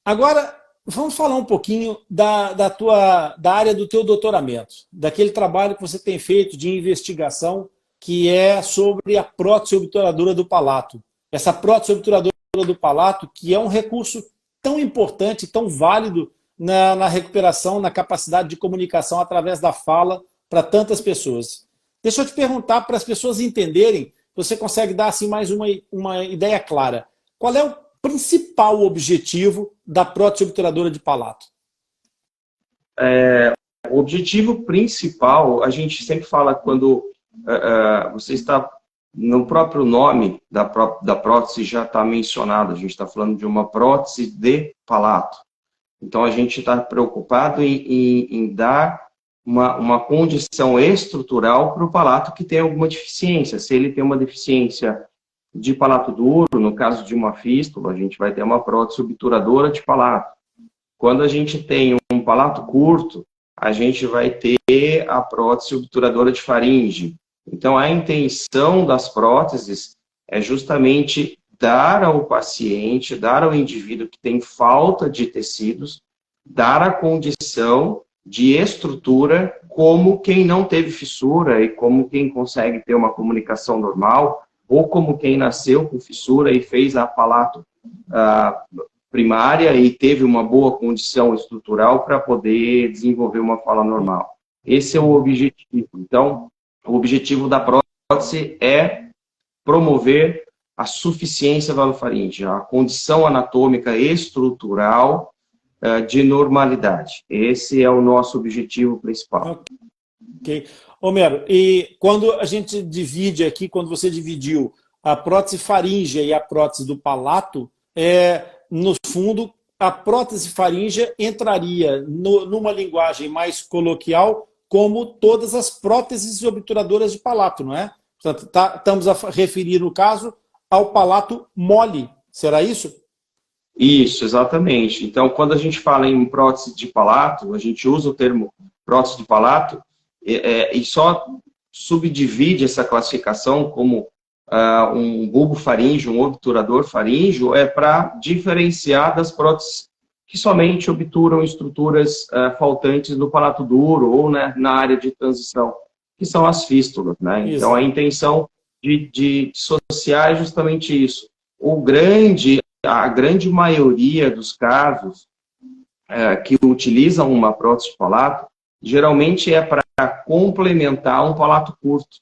Agora, vamos falar um pouquinho da área do teu doutoramento, daquele trabalho que você tem feito de investigação, que é sobre a prótese obturadora do palato. Essa prótese obturadora do palato, que é um recurso tão importante, tão válido na recuperação, na capacidade de comunicação através da fala para tantas pessoas. Deixa eu te perguntar para as pessoas entenderem, você consegue dar assim, mais uma ideia clara. Qual é o principal objetivo da prótese obturadora de palato? O objetivo principal, a gente sempre fala quando você está no próprio nome da prótese já está mencionado, a gente está falando de uma prótese de palato. Então a gente está preocupado em dar uma condição estrutural para o palato que tem alguma deficiência. Se ele tem uma deficiência de palato duro, no caso de uma fístula, a gente vai ter uma prótese obturadora de palato. Quando a gente tem um palato curto, a gente vai ter a prótese obturadora de faringe. Então, a intenção das próteses é justamente dar ao paciente, dar ao indivíduo que tem falta de tecidos, dar a condição de estrutura como quem não teve fissura e como quem consegue ter uma comunicação normal, ou como quem nasceu com fissura e fez a palato primária e teve uma boa condição estrutural para poder desenvolver uma fala normal. Esse é o objetivo. Então, o objetivo da prótese é promover a suficiência valofaríngea, a condição anatômica estrutural de normalidade. Esse é o nosso objetivo principal. Ok. Homero, e quando a gente divide aqui, quando você dividiu a prótese faríngea e a prótese do palato, no fundo, a prótese faríngea entraria numa linguagem mais coloquial como todas as próteses obturadoras de palato, não é? Portanto, estamos a referir, no caso, ao palato mole. Será isso? Isso, exatamente. Então, quando a gente fala em prótese de palato, a gente usa o termo prótese de palato e só subdivide essa classificação como um bulbo faríngeo, um obturador faríngeo, para diferenciar das próteses que somente obturam estruturas faltantes no palato duro ou na área de transição, que são as fístulas, né? Então, a intenção de dissociar é justamente isso. A grande maioria dos casos que utilizam uma prótese de palato, geralmente é para complementar um palato curto.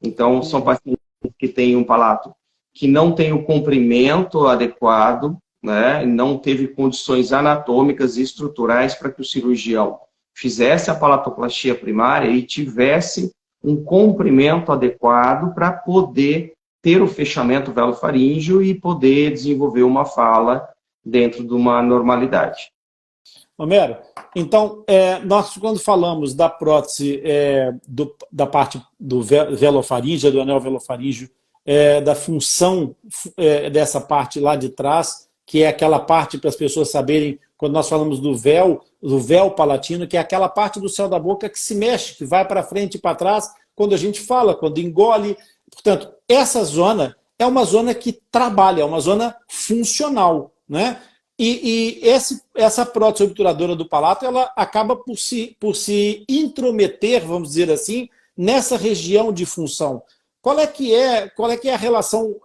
Então, são pacientes que têm um palato que não tem o comprimento adequado, né, não teve condições anatômicas e estruturais para que o cirurgião fizesse a palatoplastia primária e tivesse um comprimento adequado para poder ter o fechamento velofaríngeo e poder desenvolver uma fala dentro de uma normalidade. Homero, então, nós quando falamos da prótese, da parte do velofaríngeo, do anel velofaríngeo, da função dessa parte lá de trás, que é aquela parte para as pessoas saberem, quando nós falamos do véu palatino, que é aquela parte do céu da boca que se mexe, que vai para frente e para trás, quando a gente fala, quando engole. Portanto, essa zona é uma zona que trabalha, é uma zona funcional, né? E essa prótese obturadora do palato, ela acaba por se intrometer, vamos dizer assim, nessa região de função. Qual é que é a relação,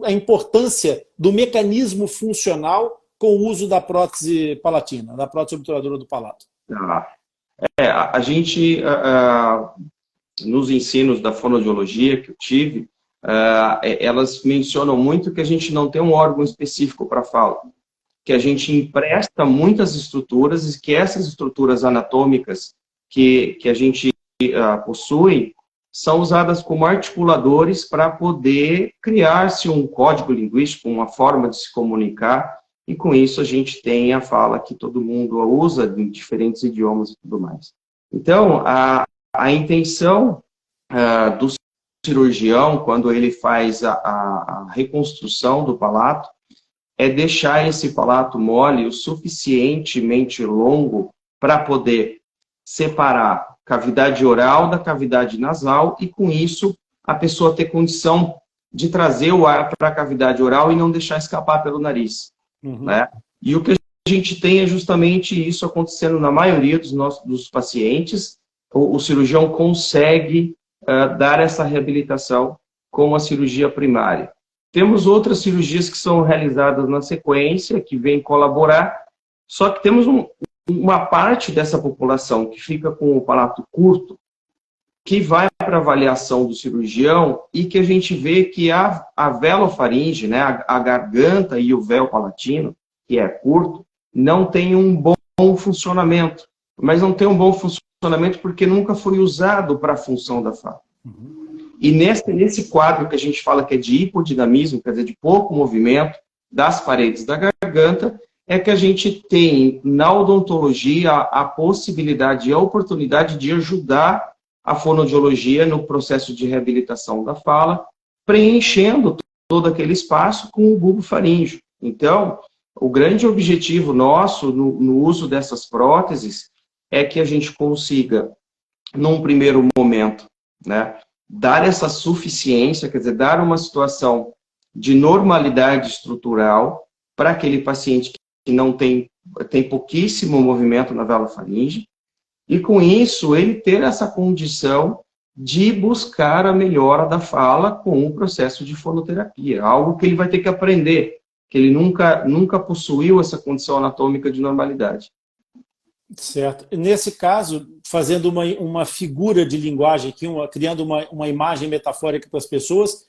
a importância do mecanismo funcional com o uso da prótese palatina, da prótese obturadora do palato? A gente, nos ensinos da fonoaudiologia que eu tive, elas mencionam muito que a gente não tem um órgão específico para fala, que a gente empresta muitas estruturas e que essas estruturas anatômicas que a gente possui são usadas como articuladores para poder criar-se um código linguístico, uma forma de se comunicar, e com isso a gente tem a fala que todo mundo usa em diferentes idiomas e tudo mais. Então, a intenção do cirurgião, quando ele faz a reconstrução do palato, é deixar esse palato mole o suficientemente longo para poder separar cavidade oral da cavidade nasal e, com isso, a pessoa ter condição de trazer o ar para a cavidade oral e não deixar escapar pelo nariz. Né? E o que a gente tem é justamente isso acontecendo na maioria dos pacientes. O cirurgião consegue dar essa reabilitação com a cirurgia primária. Temos outras cirurgias que são realizadas na sequência, que vêm colaborar, só que temos uma parte dessa população que fica com o palato curto, que vai para a avaliação do cirurgião e que a gente vê que a velofaringe, né, a garganta e o véu palatino, que é curto, não tem um bom funcionamento. Mas não tem um bom funcionamento porque nunca foi usado para a função da fala. E nesse quadro que a gente fala que é de hipodinamismo, quer dizer, de pouco movimento das paredes da garganta, é que a gente tem na odontologia a possibilidade e a oportunidade de ajudar a fonoaudiologia no processo de reabilitação da fala, preenchendo todo aquele espaço com o bulbo faríngeo. Então, o grande objetivo nosso no uso dessas próteses é que a gente consiga, num primeiro momento, né, dar essa suficiência, quer dizer, dar uma situação de normalidade estrutural para aquele paciente que não tem pouquíssimo movimento na velofaringe, e com isso ele ter essa condição de buscar a melhora da fala com o processo de fonoterapia, algo que ele vai ter que aprender, que ele nunca possuiu essa condição anatômica de normalidade. Certo. Nesse caso, fazendo uma figura de linguagem aqui, criando uma imagem metafórica para as pessoas,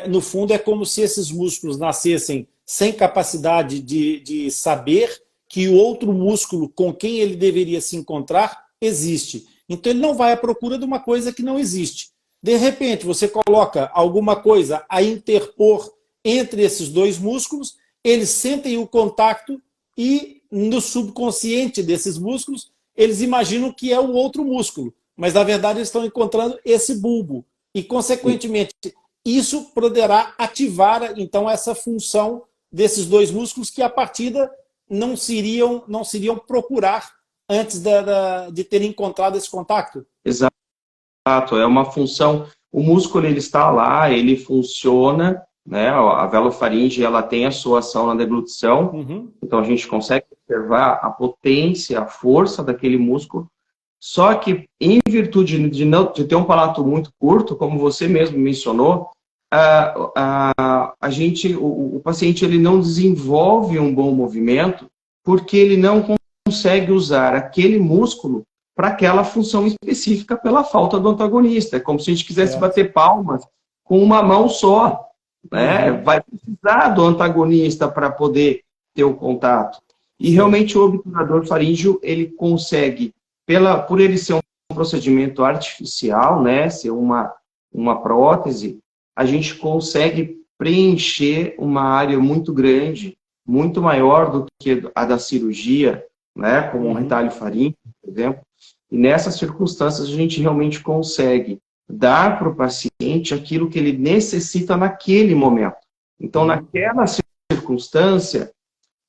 no fundo é como se esses músculos nascessem sem capacidade de saber que o outro músculo com quem ele deveria se encontrar existe. Então ele não vai à procura de uma coisa que não existe. De repente, você coloca alguma coisa a interpor entre esses dois músculos, eles sentem o contato e no subconsciente desses músculos, eles imaginam que é o outro músculo, mas na verdade eles estão encontrando esse bulbo. E, consequentemente, isso poderá ativar, então, essa função desses dois músculos que, a partida, não se iriam procurar antes de terem encontrado esse contato. Exato, é uma função, o músculo ele está lá, ele funciona, né? A velofaringe ela tem a sua ação na deglutição, então a gente consegue observar a potência, a força daquele músculo, só que em virtude de ter um palato muito curto, como você mesmo mencionou, o paciente ele não desenvolve um bom movimento porque ele não consegue usar aquele músculo para aquela função específica pela falta do antagonista. É como se a gente quisesse bater palmas com uma mão só. Né? Vai precisar do antagonista para poder ter o contato. E realmente o obturador faríngeo, ele consegue, por ele ser um procedimento artificial, né, ser uma prótese, a gente consegue preencher uma área muito grande, muito maior do que a da cirurgia, né, como um retalho faríngeo, por exemplo. E nessas circunstâncias a gente realmente consegue dar para o paciente aquilo que ele necessita naquele momento. Então, naquela circunstância,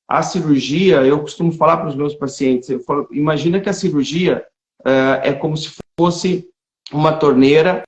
a cirurgia, eu costumo falar para os meus pacientes, eu falo, imagina que a cirurgia é como se fosse uma torneira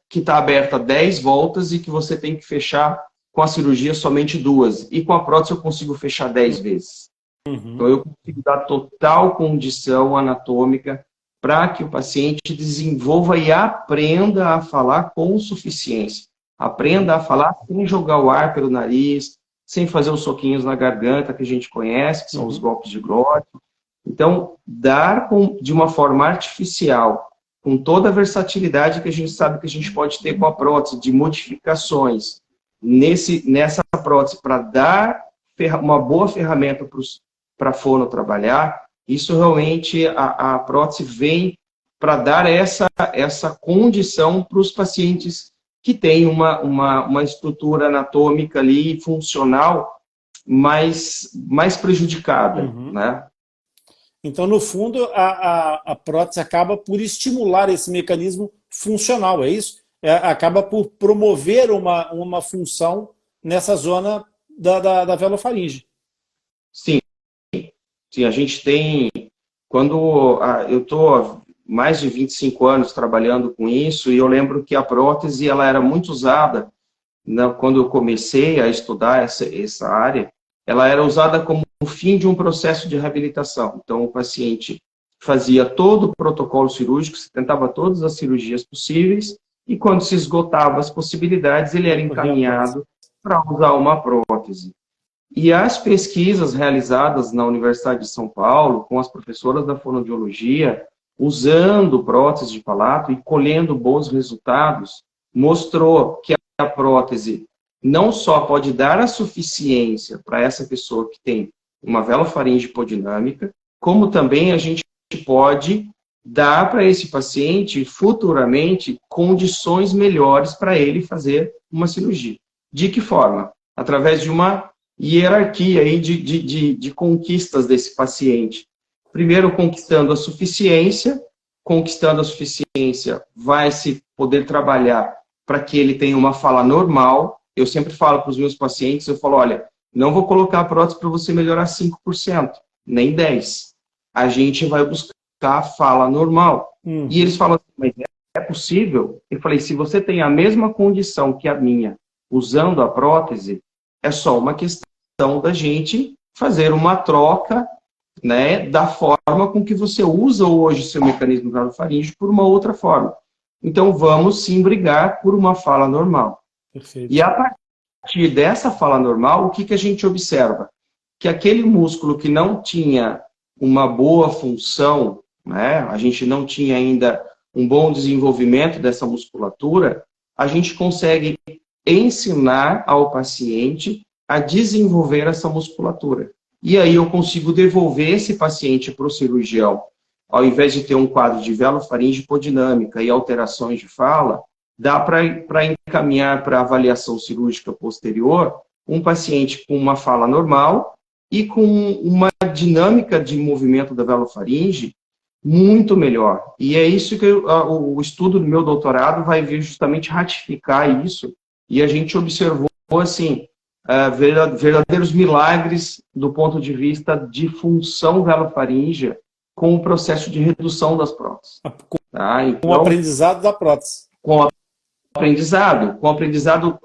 que está aberta 10 voltas e que você tem que fechar com a cirurgia somente 2. E com a prótese eu consigo fechar 10 vezes. Então, eu consigo dar total condição anatômica para que o paciente desenvolva e aprenda a falar com suficiência. Aprenda a falar sem jogar o ar pelo nariz, sem fazer os soquinhos na garganta que a gente conhece, que são os golpes de glote. Então, dar de uma forma artificial, com toda a versatilidade que a gente sabe que a gente pode ter com a prótese, de modificações nessa prótese para dar uma boa ferramenta para a fono trabalhar, isso realmente, a prótese vem para dar essa condição para os pacientes que têm uma estrutura anatômica ali, funcional, mais prejudicada, né? Então, no fundo, a prótese acaba por estimular esse mecanismo funcional, é isso? Acaba por promover uma função nessa zona da velofaringe. Sim. Sim, a gente tem... eu estou há mais de 25 anos trabalhando com isso, e eu lembro que a prótese ela era muito usada, né, quando eu comecei a estudar essa área, ela era usada como fim de um processo de reabilitação. Então, o paciente fazia todo o protocolo cirúrgico, se tentava todas as cirurgias possíveis, e quando se esgotava as possibilidades, ele era encaminhado para usar uma prótese. E as pesquisas realizadas na Universidade de São Paulo, com as professoras da fonoaudiologia, usando prótese de palato e colhendo bons resultados, mostrou que a prótese não só pode dar a suficiência para essa pessoa que tem uma velofaringe hipodinâmica, como também a gente pode dar para esse paciente, futuramente, condições melhores para ele fazer uma cirurgia. De que forma? Através de uma hierarquia aí de conquistas desse paciente. Primeiro, conquistando a suficiência, vai se poder trabalhar para que ele tenha uma fala normal. Eu sempre falo para os meus pacientes, eu falo, olha, não vou colocar a prótese para você melhorar 5%, nem 10%. A gente vai buscar a fala normal. E eles falam assim, mas é possível? Eu falei, se você tem a mesma condição que a minha, usando a prótese, é só uma questão da gente fazer uma troca, né, da forma com que você usa hoje seu mecanismo velofaríngeo por uma outra forma. Então, vamos sim brigar por uma fala normal. Perfeito. E a partir dessa fala normal, o que a gente observa? Que aquele músculo que não tinha uma boa função, né, a gente não tinha ainda um bom desenvolvimento dessa musculatura, a gente consegue ensinar ao paciente a desenvolver essa musculatura. E aí eu consigo devolver esse paciente para o cirurgião. Ao invés de ter um quadro de velofaringe hipodinâmica e alterações de fala, dá para encaminhar para avaliação cirúrgica posterior um paciente com uma fala normal e com uma dinâmica de movimento da velofaringe muito melhor. E é isso que o estudo do meu doutorado vai vir justamente ratificar isso. E a gente observou, assim, verdadeiros milagres do ponto de vista de função velofaríngea com o processo de redução das próteses. Tá? Então, com o aprendizado da prótese. Com o aprendizado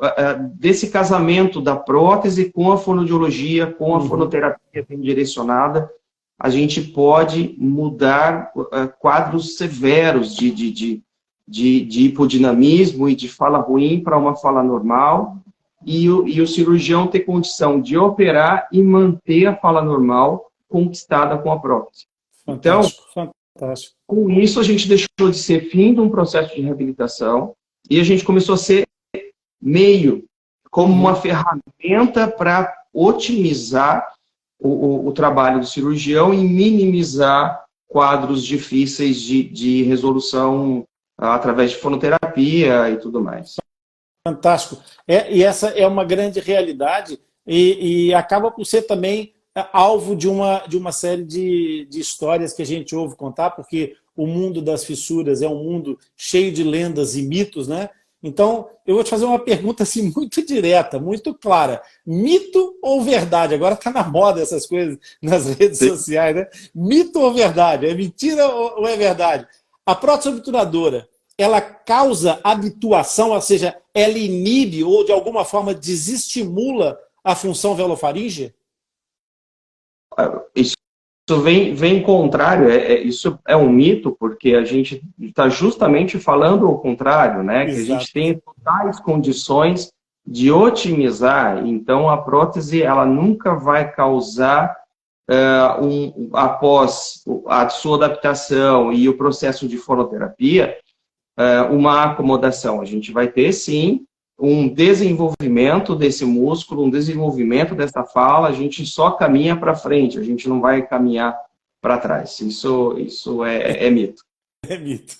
desse casamento da prótese com a fonoaudiologia, com a fonoterapia bem direcionada, a gente pode mudar quadros severos de hipodinamismo e de fala ruim para uma fala normal, e o cirurgião ter condição de operar e manter a fala normal conquistada com a prótese. Fantástico, então, fantástico. Com isso, a gente deixou de ser fim de um processo de reabilitação e a gente começou a ser meio, como uma ferramenta para otimizar o trabalho do cirurgião e minimizar quadros difíceis de resolução através de fonoterapia e tudo mais. Fantástico. E essa é uma grande realidade e acaba por ser também alvo de uma série de histórias que a gente ouve contar, porque o mundo das fissuras é um mundo cheio de lendas e mitos, né? Então, eu vou te fazer uma pergunta assim, muito direta, muito clara. Mito ou verdade? Agora está na moda essas coisas nas redes sociais, né? Mito ou verdade? É mentira ou é verdade? A prótese obturadora, ela causa habituação, ou seja, ela inibe ou de alguma forma desestimula a função velofaríngea? Isso vem contrário, isso é um mito, porque a gente está justamente falando o contrário, né? Exato. Que a gente tem totais condições de otimizar, então a prótese ela nunca vai causar, após a sua adaptação e o processo de fonoterapia, uma acomodação. A gente vai ter, sim, um desenvolvimento desse músculo, um desenvolvimento dessa fala, a gente só caminha para frente, a gente não vai caminhar para trás. Isso é mito. É mito.